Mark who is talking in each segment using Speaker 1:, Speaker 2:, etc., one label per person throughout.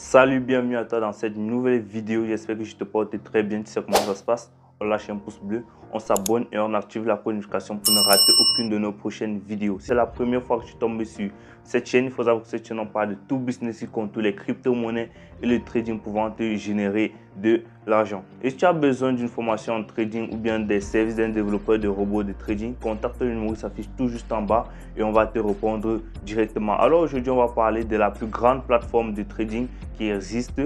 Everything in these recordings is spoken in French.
Speaker 1: Salut, bienvenue à toi dans cette nouvelle vidéo. J'espère que je te porte très bien. Tu sais comment ça se passe. On lâche un pouce bleu, on s'abonne et on active la notification pour ne rater aucune de nos prochaines vidéos. C'est la première fois que tu tombes sur cette chaîne. Il faut savoir que cette chaîne, on parle de tout business qui compte les crypto-monnaies et le trading pouvant te générer de l'argent. Et si tu as besoin d'une formation en trading ou bien des services d'un développeur de robots de trading, contacte le numéro qui s'affiche tout juste en bas et on va te répondre directement. Alors aujourd'hui, on va parler de la plus grande plateforme de trading qui existe,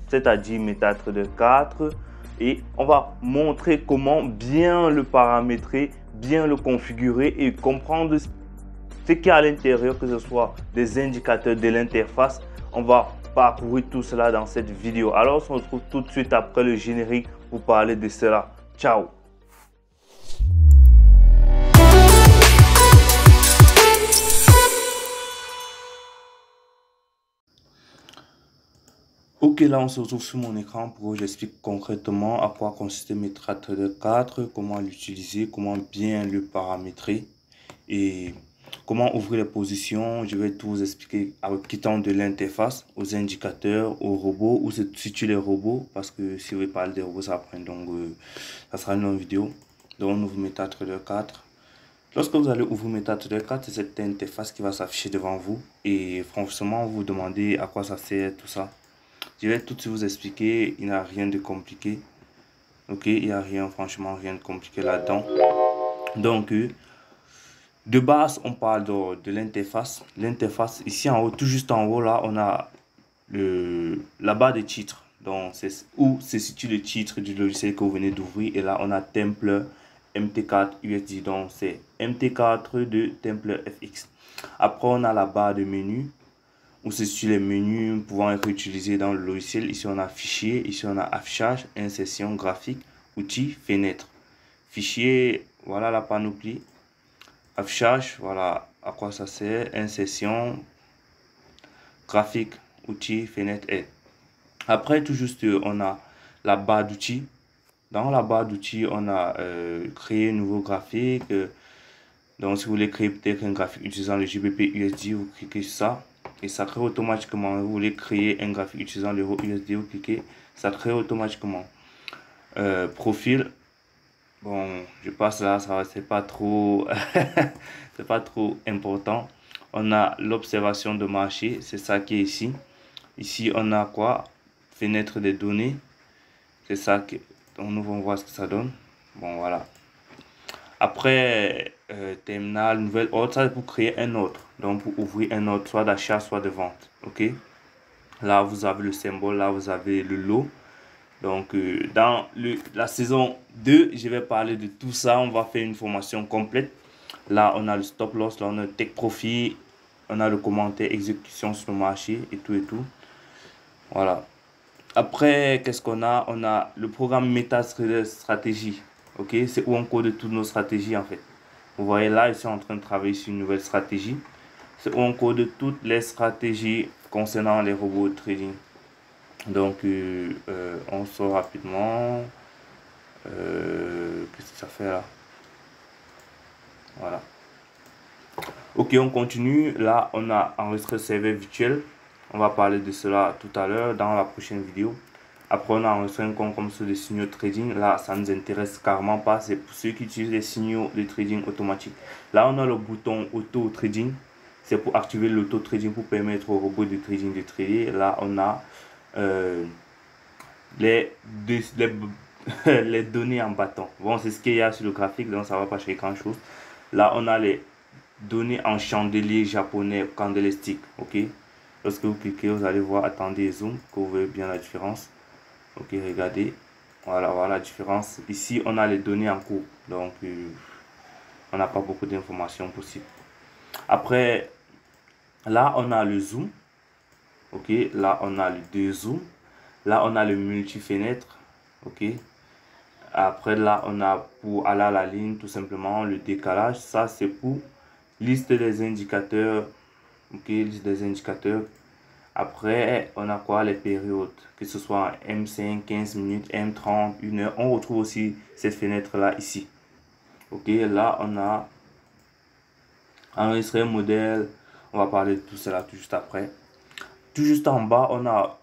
Speaker 1: c'est-à-dire MetaTrader 4. Et on va montrer comment bien le paramétrer, bien le configurer et comprendre ce qu'il y a à l'intérieur, que ce soit des indicateurs de l'interface. On va parcourir tout cela dans cette vidéo. Alors, on se retrouve tout de suite après le générique pour parler de cela. Ciao! Ok, là on se retrouve sur mon écran pour que j'explique concrètement à quoi consiste MetaTrader 4, comment l'utiliser, comment bien le paramétrer et comment ouvrir les positions. Je vais tout vous expliquer avec quittant de l'interface aux indicateurs, aux robots, où se situent les robots, parce que si vous parlez des robots ça prend donc ça sera une longue vidéo. Donc on ouvre MetaTrader 4. Lorsque vous allez ouvrir MetaTrader 4, c'est cette interface qui va s'afficher devant vous et franchement vous vous demandez à quoi ça sert tout ça. Je vais tout de suite vous expliquer, il n'y a rien de compliqué. Ok, il n'y a rien, franchement, rien de compliqué là-dedans. Donc, de base, on parle de l'interface. L'interface, ici en haut, tout juste en haut, là, on a la barre de titre. Donc, c'est où se situe le titre du logiciel que vous venez d'ouvrir. Et là, on a Templar MT4 USD. Donc, c'est MT4 de Templar FX. Après, on a la barre de menu, où se situent les menus pouvant être utilisés dans le logiciel. Ici, on a fichier, ici, on a affichage, insertion, graphique, outils, fenêtre. Fichier, voilà la panoplie. Affichage, voilà à quoi ça sert. Insertion, graphique, outils, fenêtre et. Après, tout juste, on a la barre d'outils. Dans la barre d'outils, on a créé un nouveau graphique. Donc, si vous voulez créer peut-être un graphique utilisant le GBP USD, vous cliquez sur ça. Et ça crée automatiquement. Vous voulez créer un graphique utilisant l'euro USD, vous cliquez, ça crée automatiquement. Profil, bon, je passe là, ça c'est pas trop, c'est pas trop important. On a l'observation de marché, c'est ça qui est ici. Ici, on a quoi? Fenêtre des données, c'est ça que on ouvre, on voit ce que ça donne. Bon, voilà. Après, terminal, nouvelle ordre, ça c'est pour créer un ordre. Donc, pour ouvrir un ordre, soit d'achat, soit de vente. Ok? Là, vous avez le symbole, là, vous avez le lot. Donc, dans la saison 2, je vais parler de tout ça. On va faire une formation complète. Là, on a le stop loss, là, on a le take profit, on a le commentaire, exécution sur le marché et tout et tout. Voilà. Après, qu'est-ce qu'on a? On a le programme MetaTrader Stratégie. Ok, c'est où on code toutes nos stratégies en fait. Vous voyez là, ils sont en train de travailler sur une nouvelle stratégie. C'est où on code toutes les stratégies concernant les robots de trading. Donc, on sort rapidement. Qu'est-ce que ça fait là? Voilà. Ok, on continue. Là, on a enregistré le serveur virtuel. On va parler de cela tout à l'heure dans la prochaine vidéo. Après, on a enregistré un compte comme ceux de signaux trading. Là, ça ne nous intéresse carrément pas. C'est pour ceux qui utilisent les signaux de trading automatique. Là, on a le bouton auto trading. C'est pour activer l'auto trading pour permettre au robot de trading de trader. Là, on a les les données en bâton. Bon, c'est ce qu'il y a sur le graphique, donc ça ne va pas changer grand chose. Là, on a les données en chandelier japonais candlestick. Ok, lorsque vous cliquez, vous allez voir, attendez, zoom, que vous voyez bien la différence. Ok, regardez, voilà, voilà la différence. Ici, on a les données en cours, donc on n'a pas beaucoup d'informations possibles. Après, là, on a le zoom. Ok, là, on a le 2 zoom. Là, on a le multi-fenêtre. Ok. Après, là, on a pour aller à la ligne, tout simplement, le décalage. Ça, c'est pour liste des indicateurs. Ok, liste des indicateurs. Après, on a quoi? Les périodes. Que ce soit M5, 15 minutes, M30, 1 heure. On retrouve aussi cette fenêtre-là ici. Ok, là, on a enregistré un modèle. On va parler de tout cela tout juste après. Tout juste en bas, on a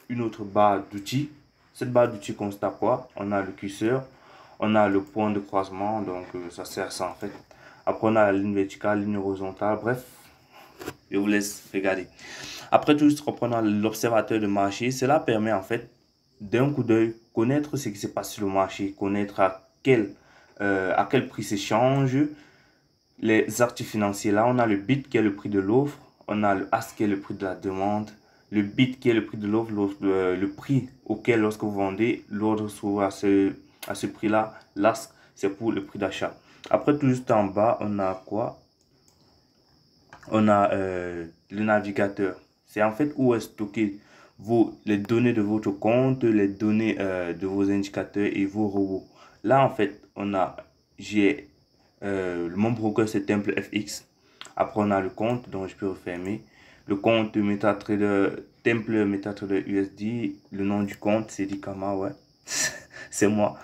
Speaker 1: une autre barre d'outils. Cette barre d'outils consiste à quoi? On a le curseur, on a le point de croisement, donc ça sert à ça en fait. Après, on a la ligne verticale, ligne horizontale, bref, je vous laisse regarder. Après, tout juste reprenons l'observateur de marché. Cela permet en fait d'un coup d'œil connaître ce qui se passe sur le marché, connaître à quel prix s'échangent les actifs financiers. Là, on a le bit qui est le prix de l'offre, on a le as qui est le prix de la demande, le bit qui est le prix de l'offre, le prix auquel lorsque vous vendez, l'ordre s'ouvre à ce prix-là. L'as, c'est pour le prix d'achat. Après, tout juste en bas, on a quoi? On a le navigateur. C'est en fait où est stocké les données de votre compte, les données de vos indicateurs et vos robots. Là, en fait, j'ai mon broker, c'est Temple FX. Après, on a le compte, donc je peux refermer. Le compte MetaTrader, Temple MetaTrader USD. Le nom du compte, c'est Dikama, ouais. C'est moi.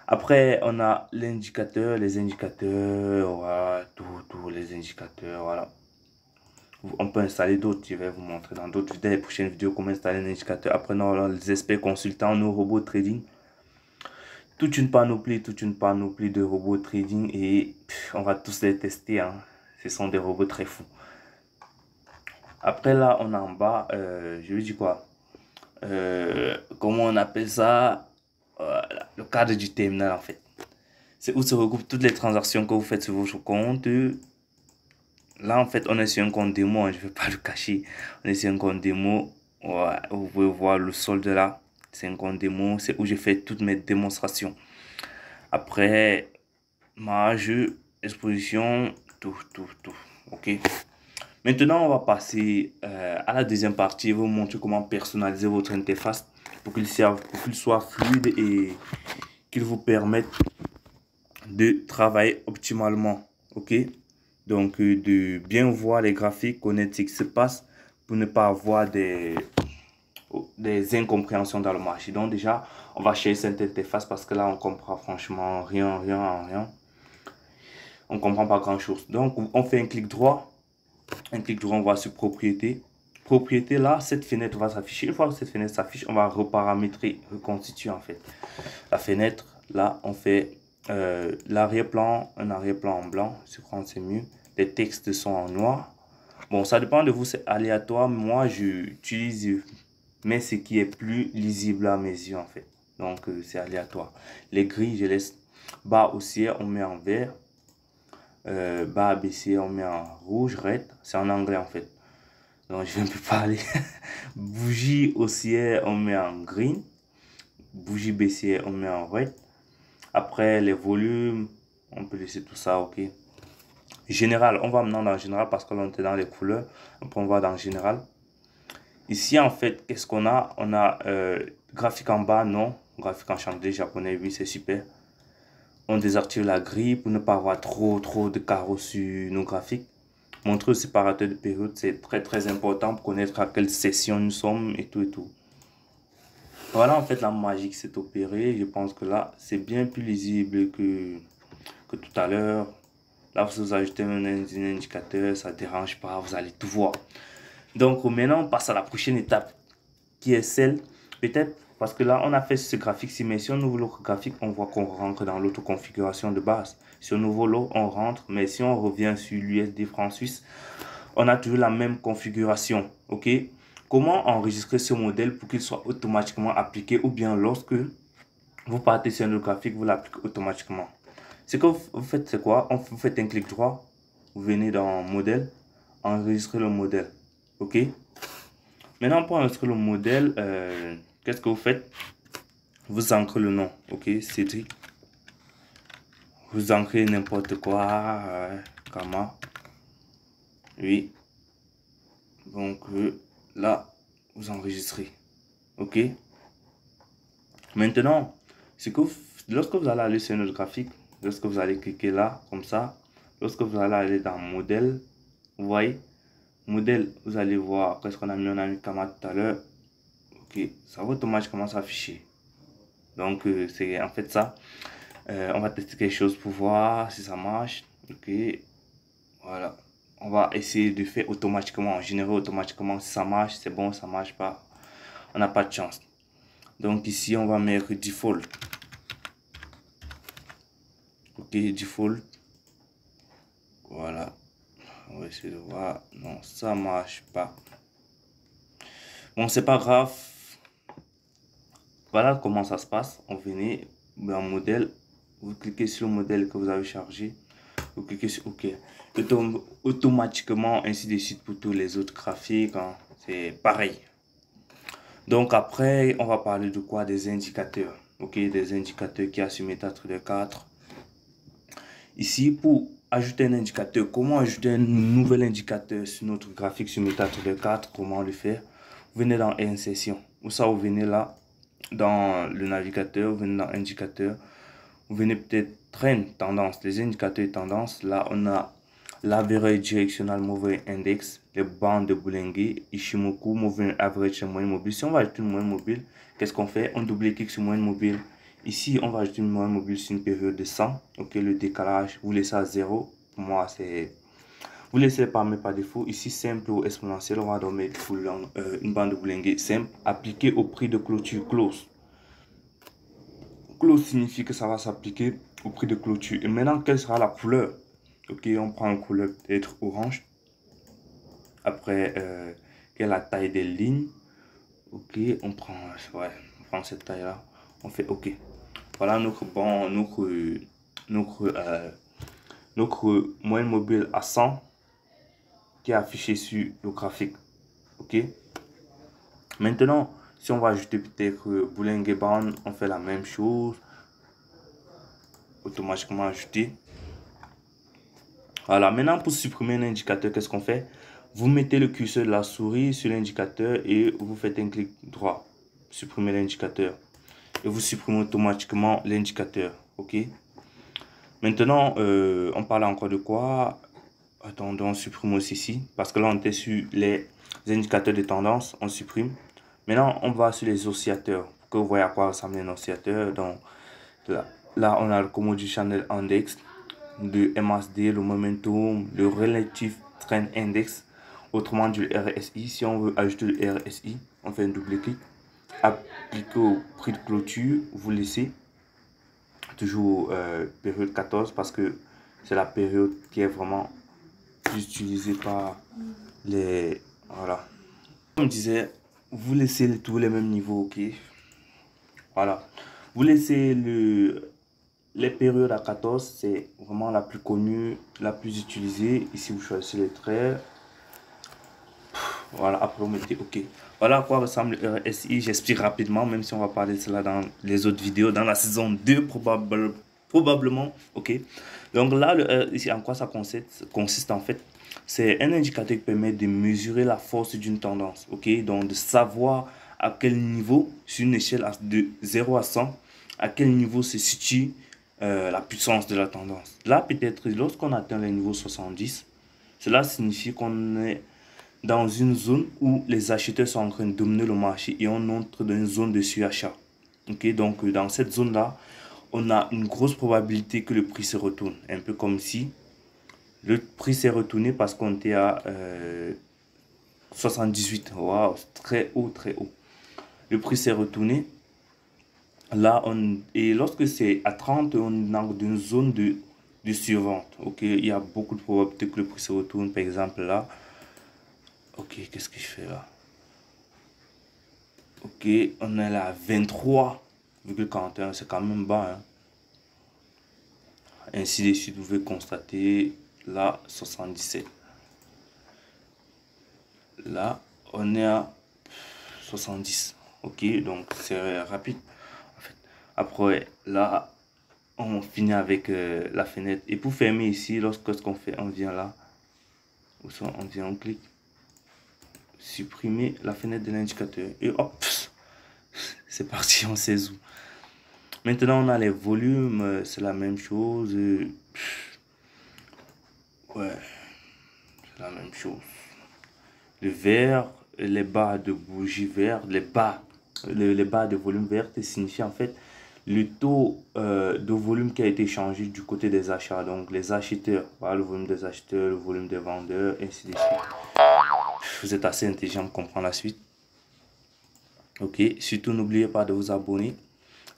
Speaker 1: Après, on a l'indicateur, les indicateurs, voilà, tous les indicateurs, voilà. On peut installer d'autres, je vais vous montrer dans d'autres vidéos, les prochaines vidéos, comment installer un indicateur. Après, nous avons les experts consultants, nos robots trading. Toute une panoplie de robots trading et on va tous les tester, hein. Ce sont des robots très fous. Après, là, on a en bas, je lui dis quoi? Comment on appelle ça? Voilà, le cadre du terminal, en fait. C'est où se regroupent toutes les transactions que vous faites sur votre compte. Là, en fait, on est sur un compte démo, hein, je ne vais pas le cacher. On est sur un compte démo. Ouais, vous pouvez voir le solde là. C'est un compte démo, c'est où je fais toutes mes démonstrations. Après, marge, exposition, tout. Ok. Maintenant, on va passer à la deuxième partie. Je vais vous montrer comment personnaliser votre interface pour qu'il soit fluide et qu'il vous permette de travailler optimalement. Ok. Donc, de bien voir les graphiques, connaître ce qui se passe pour ne pas avoir des incompréhensions dans le marché. Donc, déjà, on va chercher cette interface parce que là, on comprend franchement rien. On comprend pas grand-chose. Donc, on fait un clic droit. On va sur propriété. Propriété, là, cette fenêtre va s'afficher. Une fois que cette fenêtre s'affiche, on va reparamétrer, reconstituer en fait. La fenêtre, là, on fait l'arrière-plan, un arrière-plan en blanc. Je crois que c'est mieux. Les textes sont en noir. Bon, ça dépend de vous, c'est aléatoire. Moi, j'utilise, mais ce qui est plus lisible à mes yeux, en fait. Donc, c'est aléatoire. Les grilles, je laisse. Barre haussière, on met en vert. Barre baissière, on met en rouge, red. C'est en anglais, en fait. Donc, je vais un peu parler. Bougie haussière, on met en green. Bougie baissière, on met en red. Après, les volumes, on peut laisser tout ça, ok. Général, on va maintenant dans général parce que l'on était dans les couleurs. Après, on va dans général. Ici, en fait, qu'est-ce qu'on a? On a graphique en bas, non. Graphique en chanté japonais, oui, c'est super. On désactive la grille pour ne pas avoir trop de carreaux sur nos graphiques. Montrer le séparateur de période, c'est très important pour connaître à quelle session nous sommes et tout. Voilà, en fait, la magie qui s'est opérée. Je pense que là, c'est bien plus lisible que tout à l'heure. Là, vous ajoutez un indicateur, ça ne dérange pas, vous allez tout voir. Donc, maintenant, on passe à la prochaine étape, qui est celle, peut-être, parce que là, on a fait ce graphique-ci, mais si on ouvre l'autre graphique, on voit qu'on rentre dans l'autre configuration de base. Si on ouvre l'autre, on rentre, mais si on revient sur l'USD franc suisse, on a toujours la même configuration, ok? Comment enregistrer ce modèle pour qu'il soit automatiquement appliqué, ou bien lorsque vous partez sur un autre graphique, vous l'appliquez automatiquement? Ce que vous faites, c'est quoi? Vous faites un clic droit, vous venez dans modèle, enregistrer le modèle. Ok? Maintenant, pour enregistrer le modèle, qu'est-ce que vous faites? Vous ancrez le nom. Ok? Cédric. Vous ancrez n'importe quoi. Kama. Oui. Donc, là, vous enregistrez. Ok? Maintenant, lorsque vous allez aller sur notre graphique, lorsque vous allez cliquer là, comme ça, lorsque vous allez aller dans modèle, vous voyez, modèle, vous allez voir, qu'est-ce qu'on a mis? On a mis Kama tout à l'heure. Ok, ça va automatiquement s'afficher. Donc, c'est en fait ça. On va tester quelque chose pour voir si ça marche. Ok, voilà. On va essayer de faire automatiquement, générer automatiquement. Si ça marche, c'est bon, ça marche pas. on n'a pas de chance. Donc ici, on va mettre default. Ok, default. Voilà. On va essayer de voir. Non, ça marche pas. Bon, c'est pas grave. Voilà comment ça se passe. On venait dans modèle. Vous cliquez sur le modèle que vous avez chargé. Vous cliquez sur OK. Automatiquement, ainsi de suite pour tous les autres graphiques. Hein. C'est pareil. Donc après, on va parler de quoi? Des indicateurs. Ok, des indicateurs qui a sur MetaTrader 4. Ici, pour ajouter un indicateur, comment ajouter un nouvel indicateur sur notre graphique sur MetaTrader 4? Comment le faire? Vous venez dans Insertion. Ou ça, vous venez là, dans le navigateur, vous venez dans Indicateur. Vous venez peut-être Trend, tendance, les indicateurs et tendances. Là, on a l'Average Directional Moving Index, les bandes de Bollinger, Ishimoku, Moving Average et moyenne mobile. Si on va ajouter une moyenne mobile, qu'est-ce qu'on fait? On double-clique sur moyenne mobile. Ici, on va ajouter une moyenne mobile sur une période de 100. Ok, le décalage, vous laissez à 0. Pour moi, c'est... Vous laissez les paramètres par défaut. Ici, simple ou exponentiel, on va donc mettre une bande de Bollinger simple appliquée au prix de clôture close. Close signifie que ça va s'appliquer au prix de clôture. Et maintenant, quelle sera la couleur? Ok, on prend une couleur peut-être orange. Après, quelle est la taille des lignes? Ok, on prend cette taille-là. On fait OK. Voilà notre moyenne mobile à 100 qui est affiché sur le graphique. OK. Maintenant, si on va ajouter peut-être Bollinger Band, on fait la même chose. Automatiquement ajouter. Voilà, maintenant pour supprimer un indicateur, qu'est-ce qu'on fait? Vous mettez le curseur de la souris sur l'indicateur et vous faites un clic droit. Supprimer l'indicateur. Et vous supprimez automatiquement l'indicateur. OK? Maintenant, on parle encore de quoi? Attendons, on supprime aussi ici. Parce que là, on était sur les indicateurs de tendance. On supprime. Maintenant, on va sur les oscillateurs. Pour que vous voyez à quoi ressemble un oscillateur. Donc, là, on a le Commodity Channel Index, le MACD, le Momentum, le Relative Trend Index, autrement dit le RSI. Si on veut ajouter le RSI, on fait un double clic, appliquer au prix de clôture, vous laissez toujours période 14 parce que c'est la période qui est vraiment plus utilisée par les... Voilà. Comme je disais, vous laissez tous les mêmes niveaux, ok. Voilà. Vous laissez les périodes à 14, c'est vraiment la plus connue, la plus utilisée. Ici, vous choisissez les traits. Voilà, après vous mettez OK. Voilà à quoi ressemble le RSI. J'explique rapidement, même si on va parler de cela dans les autres vidéos, dans la saison 2 probablement. OK. Donc là, le RSI, en quoi ça consiste en fait? C'est un indicateur qui permet de mesurer la force d'une tendance. OK. Donc de savoir à quel niveau, sur une échelle de 0 à 100, à quel niveau se situe la puissance de la tendance. Là, peut-être, lorsqu'on atteint le niveau 70, cela signifie qu'on est dans une zone où les acheteurs sont en train de dominer le marché et on entre dans une zone de surachat. Ok, donc dans cette zone-là, on a une grosse probabilité que le prix se retourne. Un peu comme si le prix s'est retourné parce qu'on était à 78. Waouh, très haut, très haut. Le prix s'est retourné. Là, et lorsque c'est à 30, on est dans une zone de survente. Ok, il y a beaucoup de probabilités que le prix se retourne. Par exemple, là. Ok, qu'est-ce que je fais là? Ok, on est là à 23,41, c'est quand même bas. Hein? Ainsi de suite, vous pouvez constater là 77. Là, on est à 70. Ok, donc c'est rapide. En fait. Après, là, on finit avec la fenêtre. Et pour fermer ici, lorsque ce qu'on fait, on vient là. On vient, on clique. Supprimer la fenêtre de l'indicateur. Et hop, c'est parti, on sait où. Maintenant, on a les volumes, c'est la même chose. Ouais, c'est la même chose. Le vert, les barres de bougie verte, les barres de volume verte signifient en fait le taux de volume qui a été changé du côté des achats. Donc, les acheteurs, voilà, le volume des acheteurs, le volume des vendeurs, ainsi de suite. Vous êtes assez intelligent pour comprendre la suite. Ok, surtout n'oubliez pas de vous abonner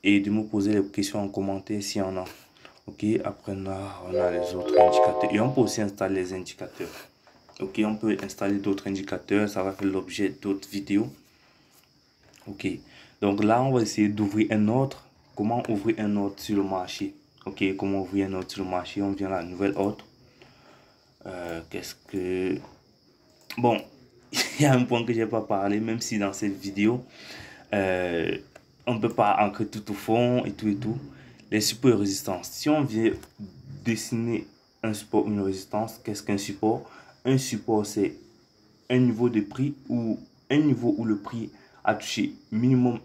Speaker 1: et de me poser les questions en commentaire s'il y en a. Ok, après on a les autres indicateurs et on peut aussi installer les indicateurs. Ok, on peut installer d'autres indicateurs, ça va faire l'objet d'autres vidéos. Ok, donc là on va essayer d'ouvrir un autre. Comment ouvrir un autre sur le marché? Ok, comment ouvrir un autre sur le marché? On vient à la nouvelle autre. Qu'est-ce que... Bon, il y a un point que j'ai pas parlé, même si dans cette vidéo, euh, on ne peut pas ancrer tout au fond et tout et tout. Les supports et résistances. Si on vient dessiner un support, une résistance, qu'est-ce qu'un support? Un support, c'est un niveau de prix ou un niveau où le prix a touché minimum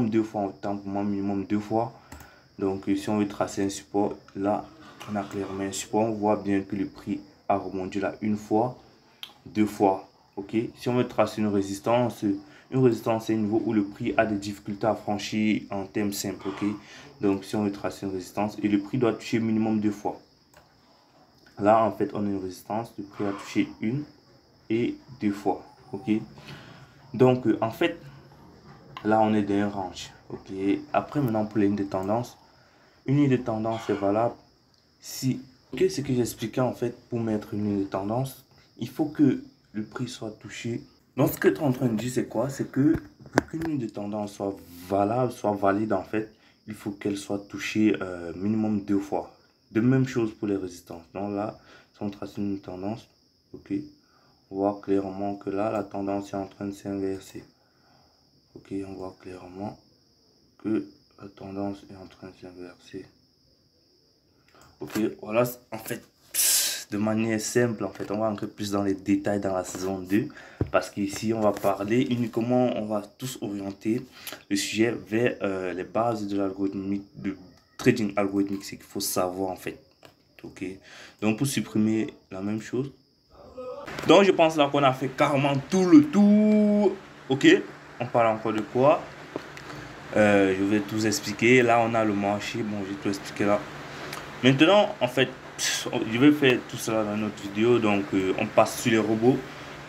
Speaker 1: deux fois, autant pour moi, minimum deux fois. Donc, si on veut tracer un support, là, on a clairement un support. On voit bien que le prix a remonté là une fois, deux fois. Ok, si on veut tracer une résistance c'est un niveau où le prix a des difficultés à franchir en termes simples. Ok, donc si on veut tracer une résistance et le prix doit toucher minimum deux fois. Là, en fait, on a une résistance, le prix a touché une et deux fois. Ok, donc en fait, là, on est dans un range. Ok, après, maintenant, pour les lignes de tendance, une ligne de tendance est valable si, ok, ce que j'expliquais en fait, pour mettre une ligne de tendance, il faut que le prix soit touché. Donc, ce que tu es en train de dire, c'est quoi? C'est que pour qu'une ligne de tendance soit valable, soit valide, en fait, il faut qu'elle soit touchée minimum deux fois. De même chose pour les résistances. Donc là, si on trace une tendance, ok, on voit clairement que là, la tendance est en train de s'inverser. Ok, on voit clairement que la tendance est en train de s'inverser. Ok, voilà, en fait, de manière simple, en fait, on va entrer plus dans les détails dans la saison 2 parce qu'ici, on va parler uniquement, on va tous orienter le sujet vers les bases de l'algorithmique, de trading algorithmique, c'est qu'il faut savoir, en fait. Ok, donc pour supprimer la même chose. Donc, je pense là qu'on a fait carrément tout le tour. Ok, on parle encore de quoi? Je vais tout expliquer. Là, on a le marché. Bon, je vais tout expliquer là. Maintenant, en fait, je vais faire tout cela dans notre vidéo. Donc, on passe sur les robots.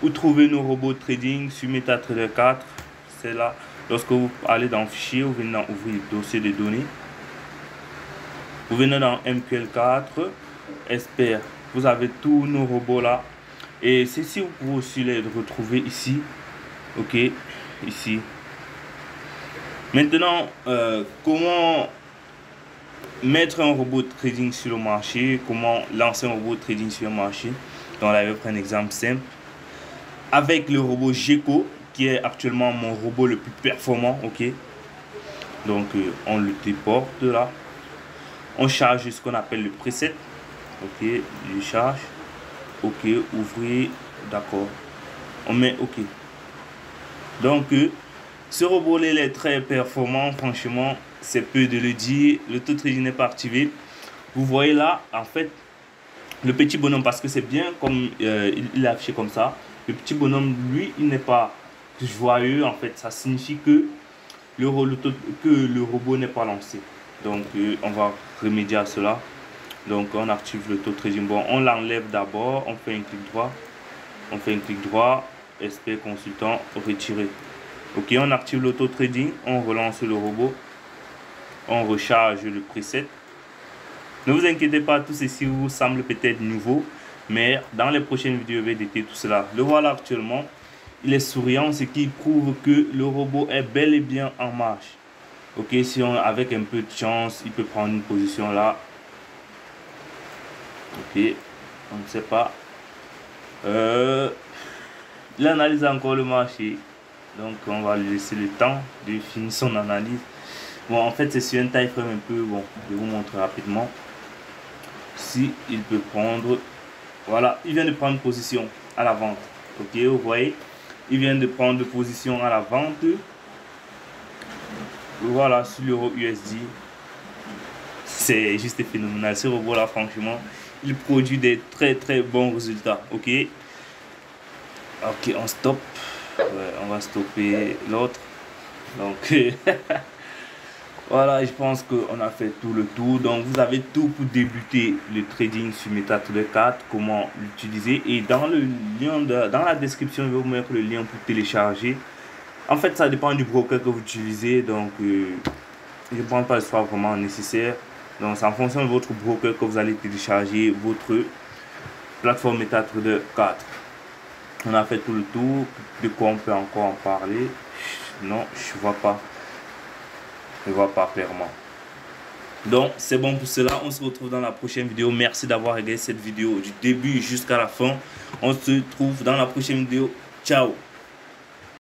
Speaker 1: Vous trouvez nos robots trading sur MetaTrader 4. C'est là. Lorsque vous allez dans Fichier, vous venez dans Ouvrir dossier de données. Vous venez dans MQL4, Expert. Vous avez tous nos robots là. Et ceci, vous pouvez aussi les retrouver ici. Ok, ici. Maintenant, comment mettre un robot de trading sur le marché, comment lancer un robot de trading sur le marché. Donc là, je vais prendre un exemple simple. Avec le robot Gecko, qui est actuellement mon robot le plus performant, ok. Donc on le déporte là. On charge ce qu'on appelle le preset. Ok, je charge. Ok, ouvrir, d'accord. On met ok. Donc ce robot là, il est très performant, franchement, c'est peu de le dire. Le taux de trading n'est pas activé. Vous voyez là, en fait, le petit bonhomme, parce que c'est bien comme il est affiché comme ça. Le petit bonhomme, lui, il n'est pas joyeux. En fait, ça signifie que le robot n'est pas lancé. Donc, on va remédier à cela. Donc, on active le taux de trading. Bon, on l'enlève d'abord. On fait un clic droit. On fait un clic droit. SP consultant retiré. Ok, on active l'auto trading. On relance le robot. On recharge le preset. Ne vous inquiétez pas, tout ceci vous semble peut-être nouveau, mais dans les prochaines vidéos, je vais détailler tout cela. Le voilà actuellement, il est souriant, ce qui prouve que le robot est bel et bien en marche. Ok, si on, avec un peu de chance, il peut prendre une position là. Ok, on ne sait pas. Il analyse encore le marché, donc on va lui laisser le temps de finir son analyse. Bon, en fait, c'est sur un time frame un peu, bon, je vais vous montrer rapidement. Si il peut prendre, voilà, il vient de prendre position à la vente. Ok, vous voyez, il vient de prendre position à la vente. Voilà, sur l'euro USD, c'est juste phénoménal. Ce robot là, franchement, il produit des très bons résultats. Ok, ok, on stoppe. Ouais, on va stopper l'autre. Donc voilà, je pense qu'on a fait tout le tour. Donc, vous avez tout pour débuter le trading sur MetaTrader 4, comment l'utiliser. Et dans le lien, dans la description, je vais vous mettre le lien pour télécharger En fait, ça dépend du broker que vous utilisez. Donc, je ne pense pas que ce soit vraiment nécessaire. Donc, c'est en fonction de votre broker que vous allez télécharger votre plateforme MetaTrader 4. On a fait tout le tour. De quoi on peut encore en parler? Non, je vois pas. Je vois pas clairement. Donc, c'est bon pour cela. On se retrouve dans la prochaine vidéo. Merci d'avoir regardé cette vidéo du début jusqu'à la fin. On se retrouve dans la prochaine vidéo. Ciao!